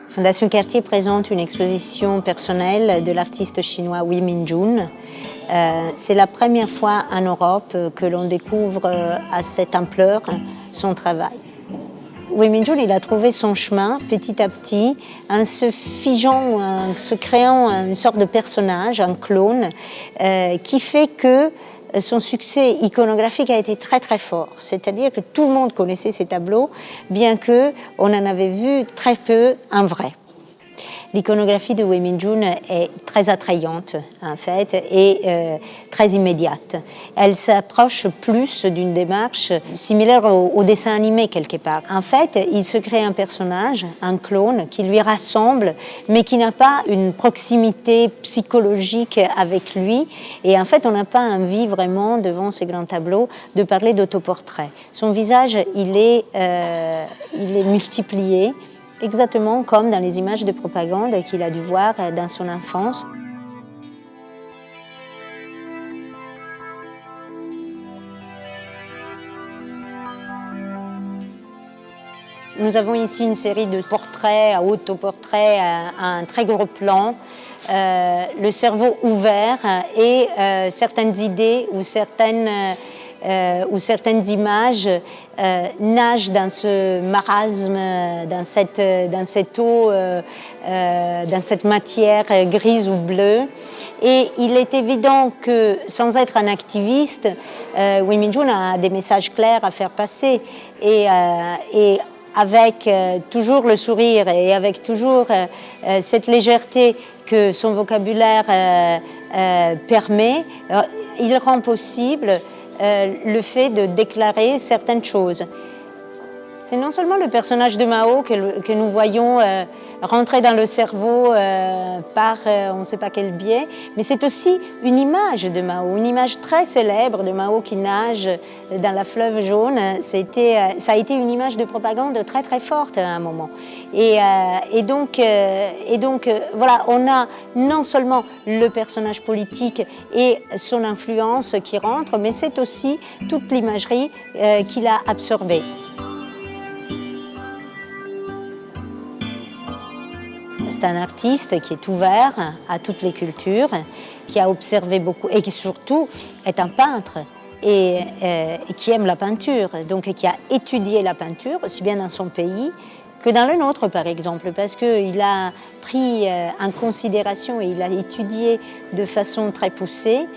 Fondation Cartier présente une exposition personnelle de l'artiste chinois Wei Minjun. C'est la première fois en Europe que l'on découvre à cette ampleur son travail. Wei Minjun, il a trouvé son chemin petit à petit en se figeant, en se créant une sorte de personnage, un clone, qui fait que son succès iconographique a été très très fort. C'est-à-dire que tout le monde connaissait ses tableaux, bien qu'on en avait vu très peu en vrai. L'iconographie de Wei Minjun est très attrayante, en fait, et très immédiate. Elle s'approche plus d'une démarche similaire au dessin animé, quelque part. En fait, il se crée un personnage, un clone, qui lui rassemble, mais qui n'a pas une proximité psychologique avec lui. Et en fait, on n'a pas envie vraiment, devant ces grands tableaux, de parler d'autoportrait. Son visage, il est multiplié, exactement comme dans les images de propagande qu'il a dû voir dans son enfance. Nous avons ici une série de portraits, autoportraits, à un très gros plan, le cerveau ouvert et certaines idées ou certaines images nagent dans ce marasme, dans cette eau, dans cette matière grise ou bleue. Et il est évident que, sans être un activiste, Wei Minjun a des messages clairs à faire passer. Et avec toujours le sourire et avec toujours cette légèreté que son vocabulaire permet, il rend possible le fait de déclarer certaines choses. C'est non seulement le personnage de Mao que nous voyons rentrer dans le cerveau par on ne sait pas quel biais, mais c'est aussi une image de Mao, une image très célèbre de Mao qui nage dans la fleuve jaune. Ça a été une image de propagande très très forte à un moment. Et donc voilà, on a non seulement le personnage politique et son influence qui rentre, mais c'est aussi toute l'imagerie qu'il a absorbée. C'est un artiste qui est ouvert à toutes les cultures, qui a observé beaucoup et qui surtout est un peintre et qui aime la peinture, donc qui a étudié la peinture aussi bien dans son pays que dans le nôtre par exemple, parce qu'il a pris en considération et il a étudié de façon très poussée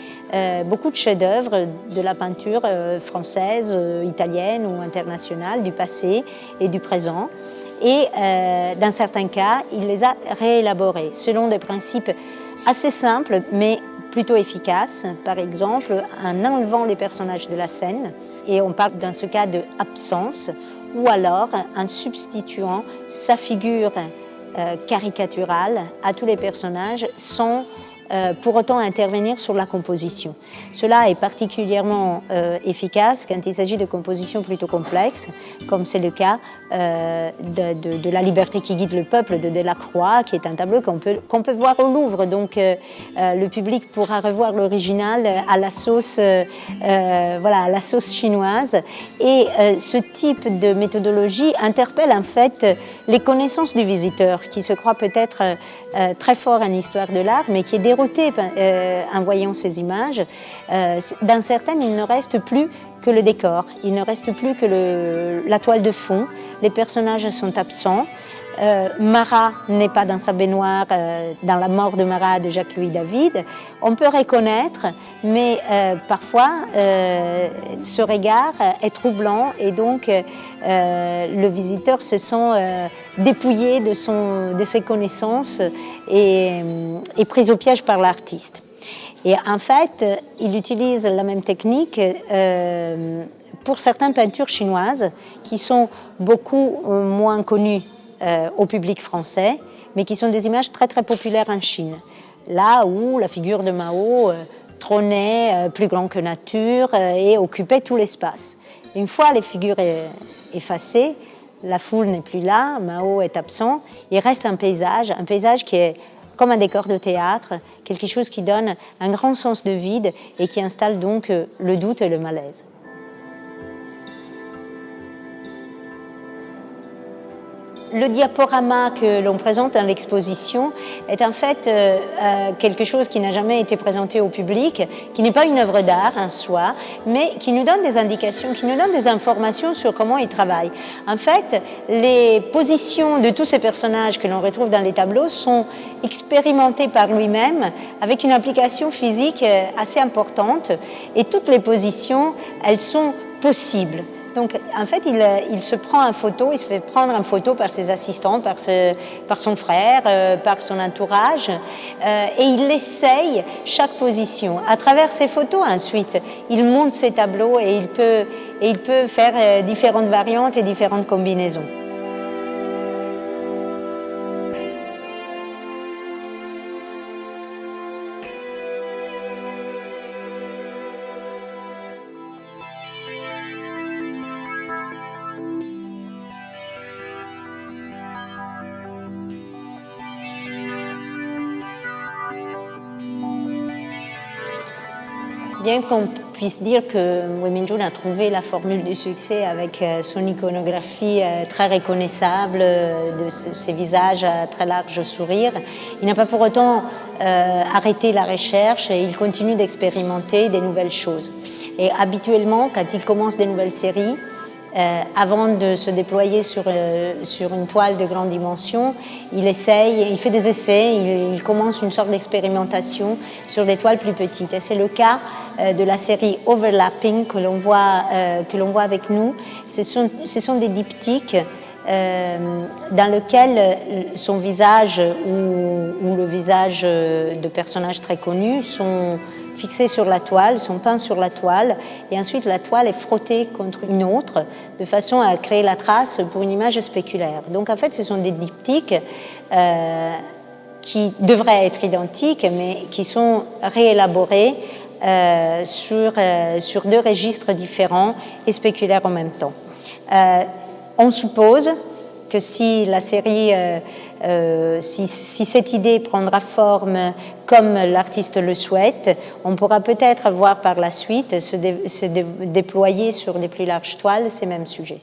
beaucoup de chefs-d'œuvre de la peinture française, italienne ou internationale, du passé et du présent. Et dans certains cas, il les a réélaborés selon des principes assez simples mais plutôt efficaces. Par exemple, en enlevant les personnages de la scène, et on parle dans ce cas de absence, ou alors en substituant sa figure caricaturale à tous les personnages sans pour autant intervenir sur la composition. Cela est particulièrement efficace quand il s'agit de compositions plutôt complexes, comme c'est le cas de La liberté qui guide le peuple de Delacroix, qui est un tableau qu'on peut voir au Louvre. Donc le public pourra revoir l'original à la sauce, à la sauce chinoise. Et ce type de méthodologie interpelle en fait les connaissances du visiteur, qui se croit peut-être très fort en histoire de l'art, mais qui est dérouté en voyant ces images. Dans certaines, il ne reste plus que le décor, il ne reste plus que la toile de fond, les personnages sont absents. Marat n'est pas dans sa baignoire, dans La mort de Marat de Jacques-Louis David. On peut reconnaître, mais parfois ce regard est troublant et donc le visiteur se sent dépouillé de ses connaissances et pris au piège par l'artiste. Et en fait, il utilise la même technique pour certaines peintures chinoises qui sont beaucoup moins connues au public français, mais qui sont des images très très populaires en Chine. Là où la figure de Mao trônait plus grand que nature et occupait tout l'espace. Une fois les figures effacées, la foule n'est plus là, Mao est absent, il reste un paysage qui est comme un décor de théâtre, quelque chose qui donne un grand sens de vide et qui installe donc le doute et le malaise. Le diaporama que l'on présente dans l'exposition est en fait quelque chose qui n'a jamais été présenté au public, qui n'est pas une œuvre d'art en soi, mais qui nous donne des indications, qui nous donne des informations sur comment il travaille. En fait, les positions de tous ces personnages que l'on retrouve dans les tableaux sont expérimentées par lui-même avec une application physique assez importante et toutes les positions, elles sont possibles. Donc, en fait, il se prend en photo, il se fait prendre en photo par ses assistants, par son frère, par son entourage, et il essaye chaque position. À travers ses photos, ensuite, il monte ses tableaux et il peut faire différentes variantes et différentes combinaisons. Bien qu'on puisse dire que Wei Minjun a trouvé la formule du succès avec son iconographie très reconnaissable, de ses visages à très large sourire, il n'a pas pour autant arrêté la recherche et il continue d'expérimenter des nouvelles choses. Et habituellement, quand il commence des nouvelles séries, avant de se déployer sur une toile de grande dimension, il fait des essais, il commence une sorte d'expérimentation sur des toiles plus petites. Et c'est le cas de la série Overlapping que l'on voit avec nous. Ce sont des diptyques dans lequel son visage ou le visage de personnages très connus sont fixés sur la toile, sont peints sur la toile, et ensuite la toile est frottée contre une autre, de façon à créer la trace pour une image spéculaire. Donc en fait, ce sont des diptyques qui devraient être identiques, mais qui sont réélaborés sur deux registres différents et spéculaires en même temps. On suppose que si la série, si cette idée prendra forme comme l'artiste le souhaite, on pourra peut-être voir par la suite se déployer sur des plus larges toiles ces mêmes sujets.